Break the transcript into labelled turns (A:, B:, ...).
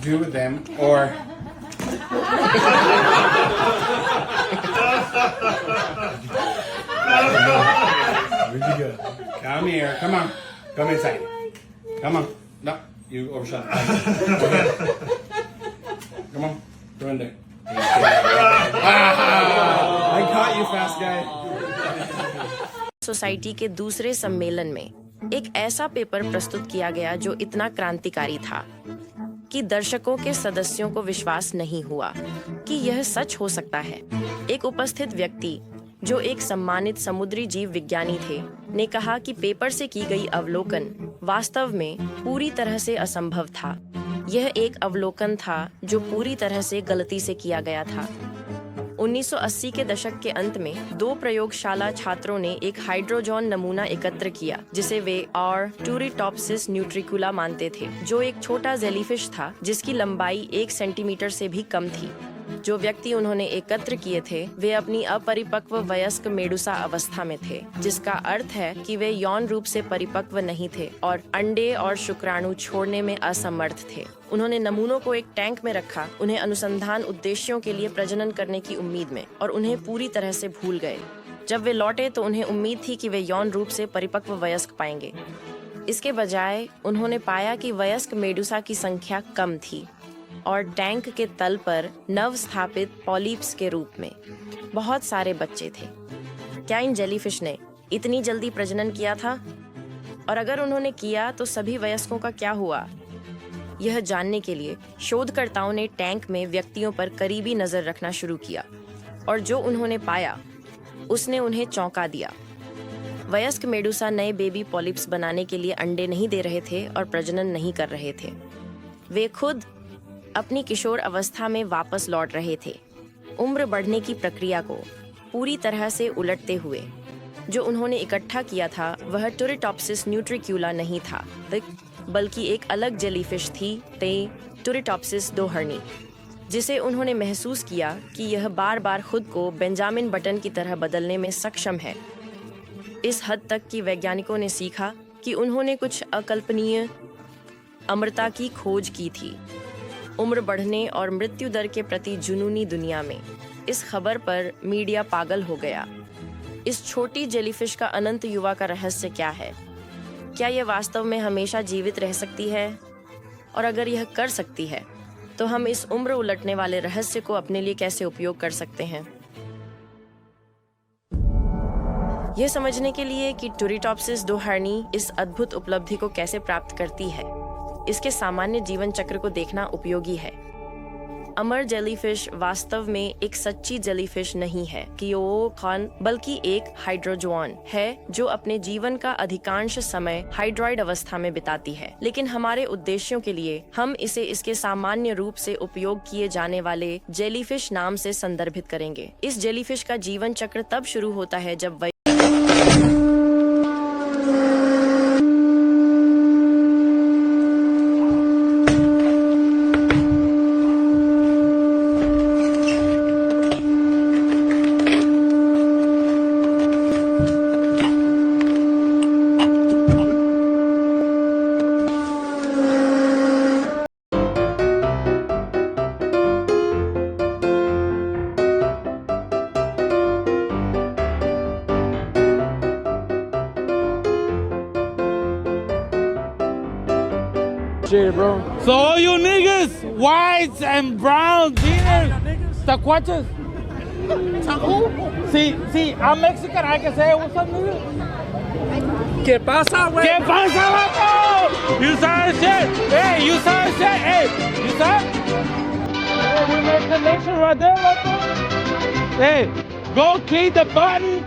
A: do with them, or where'd you go? Come here. Come on. Come inside. Come on. No, you overshot. Come on. Go in there. I caught you, fast guy.
B: Society के दूसरे सम्मेलन में एक ऐसा paper प्रस्तुत किया गया जो इतना क्रांतिकारी था कि दर्शकों के सदस्यों को विश्वास नहीं हुआ कि यह सच हो सकता है। एक उपस्थित व्यक्ति जो एक सम्मानित समुद्री जीव विज्ञानी थे ने कहा कि पेपर से की गई अवलोकन वास्तव में पूरी तरह से असंभव था। यह एक अवलोकन था जो पूरी तरह से गलती से किया गया था। 1980 के दशक के अंत में 2 प्रयोगशाला छात्रों ने एक हाइड्रोजोन नमूना एकत्र किया जिसे वे और टूरिटॉप्सिस न्यूट्रिकुला मानते थे, जो एक छोटा जेलीफिश था जिसकी लंबाई 1 सेंटीमीटर से भी कम थी। जो व्यक्ति उन्होंने एकत्र किए थे वे अपनी अपरिपक्व वयस्क मेडुसा अवस्था में थे, जिसका अर्थ है कि वे यौन रूप से परिपक्व नहीं थे और अंडे और शुक्राणु छोड़ने में असमर्थ थे। उन्होंने नमूनों को एक टैंक में रखा, उन्हें अनुसंधान उद्देश्यों के लिए प्रजनन करने की उम्मीद में, और उन्हें पूरी तरह से भूल गए। जब वे लौटे तो उन्हें उम्मीद थी कि वे यौन रूप से परिपक्व वयस्क पाएंगे। इसके बजाय उन्होंने पाया कि वयस्क मेडुसा की संख्या कम थी और टैंक के तल पर नव स्थापित पॉलिप्स के रूप में बहुत सारे बच्चे थे। क्या इन जेलीफिश ने इतनी जल्दी प्रजनन किया था? और अगर उन्होंने किया तो सभी वयस्कों का क्या हुआ? यह जानने के लिए शोधकर्ताओं ने टैंक में व्यक्तियों पर करीबी नजर रखना शुरू किया, और जो उन्होंने पाया उसने उन्हें चौंका दिया। वयस्क मेडुसा नए बेबी पॉलिप्स बनाने के लिए अंडे नहीं दे रहे थे और प्रजनन नहीं कर रहे थे। वे खुद अपनी किशोर अवस्था में वापस लौट रहे थे, उम्र बढ़ने की प्रक्रिया को पूरी तरह से उलटते हुए। जो उन्होंने इकट्ठा किया था वह टूरिटॉप्सिस न्यूट्रिक्यूला नहीं था, बल्कि एक अलग जेलीफिश थी, टूरिटॉप्सिस दोहर्नी, जिसे उन्होंने महसूस किया कि यह बार बार खुद को बेंजामिन बटन की तरह बदलने में सक्षम है। इस हद तक कि वैज्ञानिकों ने सीखा कि उन्होंने कुछ अकल्पनीय अमरता की खोज की थी। उम्र बढ़ने और मृत्यु दर के प्रति जुनूनी दुनिया में इस खबर पर मीडिया पागल हो गया। इस छोटी जेलीफिश का अनंत युवा का रहस्य क्या है? क्या यह वास्तव में हमेशा जीवित रह सकती है? और अगर यह कर सकती है तो हम इस उम्र उलटने वाले रहस्य को अपने लिए कैसे उपयोग कर सकते हैं? यह समझने के लिए कि टूरिटॉप्सिस दोहर्नी इस अद्भुत उपलब्धि को कैसे प्राप्त करती है, इसके सामान्य जीवन चक्र को देखना उपयोगी है। अमर जेलीफिश वास्तव में एक सच्ची जेलीफिश नहीं है कियोखान, बल्कि एक हाइड्रोजोन है जो अपने जीवन का अधिकांश समय हाइड्रॉइड अवस्था में बिताती है। लेकिन हमारे उद्देश्यों के लिए हम इसे इसके सामान्य रूप से उपयोग किए जाने वाले जेलीफिश नाम से संदर्भित करेंगे। इस जेलीफिश का जीवन चक्र तब शुरू होता है जब वह
C: Shit, bro. So all you niggas, whites and browns, tacuaches. See, I'm Mexican. I can say what's up, nigga.
D: ¿Qué pasa, güey?
C: ¿Qué pasa, vato? You saw shit. Hey, you saw shit. Hey, you saw? Hey, we made connection right there, vato. Hey, go click the button.